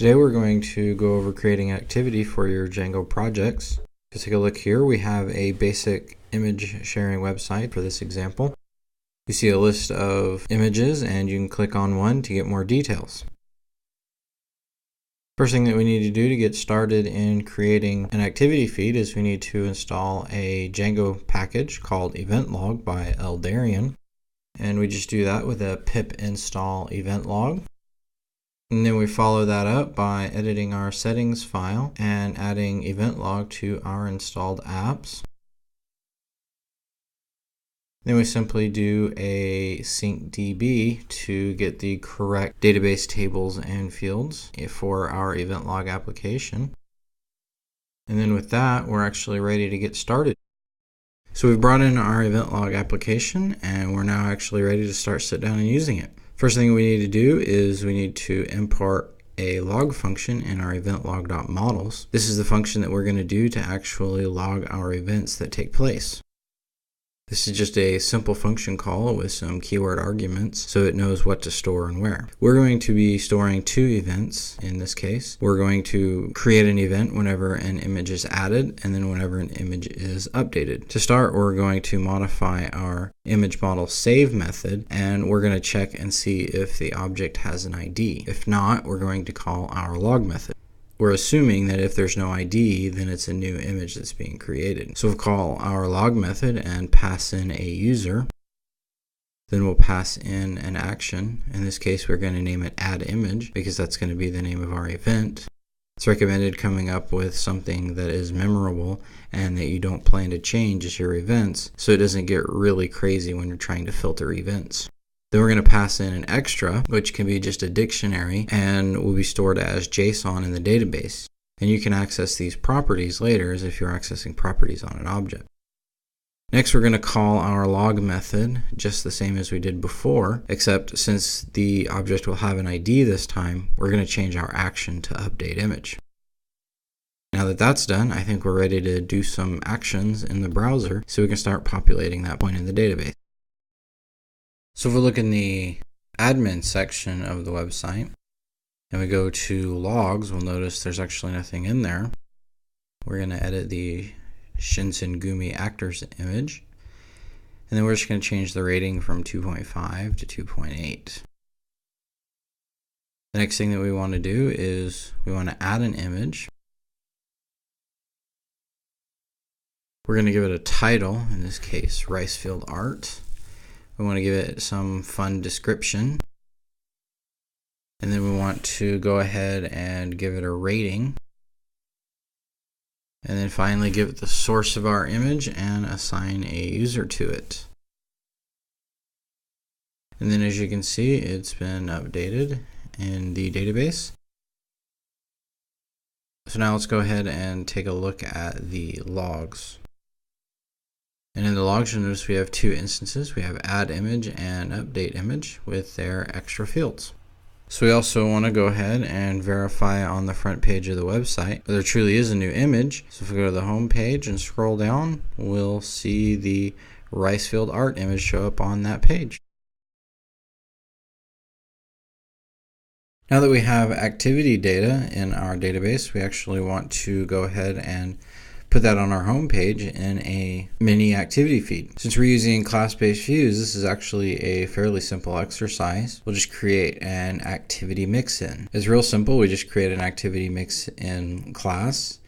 Today we're going to go over creating an activity for your Django projects. To take a look here, we have a basic image sharing website for this example. You see a list of images and you can click on one to get more details. First thing that we need to do to get started in creating an activity feed is we need to install a Django package called EventLog by Eldarian. And we just do that with a pip install EventLog. And then we follow that up by editing our settings file and adding EventLog to our installed apps. Then we simply do a sync DB to get the correct database tables and fields for our EventLog application. And then with that, we're actually ready to get started. So we've brought in our EventLog application and we're now actually ready to start sit down and using it. First thing we need to do is we need to import a log function in our eventlog.models. This is the function that we're going to do to actually log our events that take place. This is just a simple function call with some keyword arguments so it knows what to store and where. We're going to be storing two events in this case. We're going to create an event whenever an image is added and then whenever an image is updated. To start, we're going to modify our image model save method and we're going to check and see if the object has an ID. If not, we're going to call our log method. We're assuming that if there's no ID, then it's a new image that's being created. So we'll call our log method and pass in a user. Then we'll pass in an action. In this case, we're going to name it add image because that's going to be the name of our event. It's recommended coming up with something that is memorable and that you don't plan to change as your events so it doesn't get really crazy when you're trying to filter events. Then we're going to pass in an extra, which can be just a dictionary and will be stored as JSON in the database. And you can access these properties later as if you're accessing properties on an object. Next, we're going to call our log method just the same as we did before, except since the object will have an ID this time, we're going to change our action to update image. Now that that's done, I think we're ready to do some actions in the browser so we can start populating that point in the database. So if we look in the admin section of the website and we go to logs, we'll notice there's actually nothing in there. We're going to edit the Shinsengumi actors image. And then we're just going to change the rating from 2.5 to 2.8. The next thing that we want to do is we want to add an image. We're going to give it a title, in this case, rice field art. We want to give it some fun description. And then we want to go ahead and give it a rating. And then finally give it the source of our image and assign a user to it. And then as you can see, it's been updated in the database. So now let's go ahead and take a look at the logs. And in the logs, you'll notice we have two instances. We have add image and update image with their extra fields. So we also want to go ahead and verify on the front page of the website that there truly is a new image. So if we go to the home page and scroll down, we'll see the rice field art image show up on that page. Now that we have activity data in our database, we actually want to go ahead and put that on our home page in a mini activity feed. Since we're using class-based views, this is actually a fairly simple exercise. We'll just create an activity mix-in. It's real simple. We just create an activity mix-in class.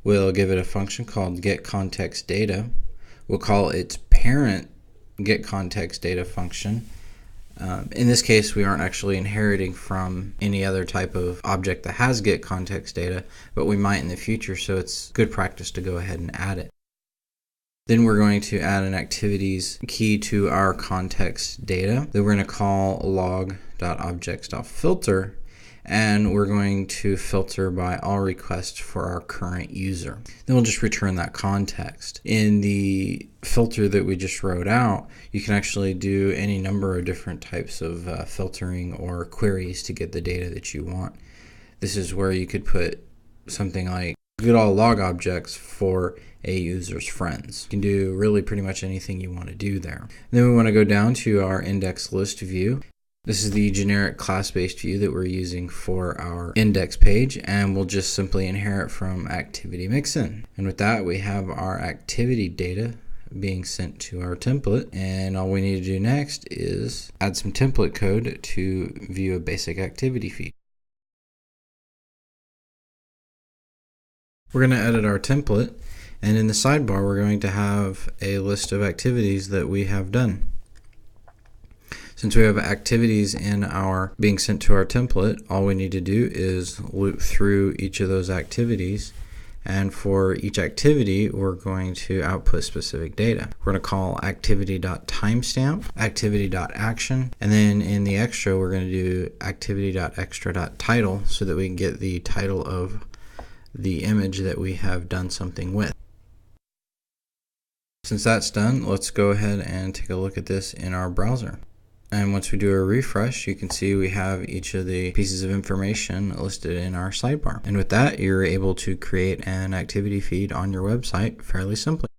We'll give it a function called getContextData. We'll call its parent getContextData function. In this case, we aren't actually inheriting from any other type of object that has getContextData, but we might in the future, so it's good practice to go ahead and add it. Then we're going to add an activities key to our context data. Then we're going to call log.objects.filter, and we're going to filter by all requests for our current user. Then we'll just return that context. In the filter that we just wrote out, you can actually do any number of different types of filtering or queries to get the data that you want. This is where you could put something like get all log objects for a user's friends. You can do really pretty much anything you want to do there. And then we want to go down to our index list view. This is the generic class-based view that we're using for our index page, and we'll just simply inherit from activity mixin. And with that, we have our activity data being sent to our template, and all we need to do next is add some template code to view a basic activity feed. We're going to edit our template, and in the sidebar we're going to have a list of activities that we have done. Since we have activities in our being sent to our template, all we need to do is loop through each of those activities, and for each activity we're going to output specific data. We're going to call activity.timestamp, activity.action, and then in the extra we're going to do activity.extra.title so that we can get the title of the image that we have done something with. Since that's done, let's go ahead and take a look at this in our browser. And once we do a refresh, you can see we have each of the pieces of information listed in our sidebar. And with that, you're able to create an activity feed on your website fairly simply.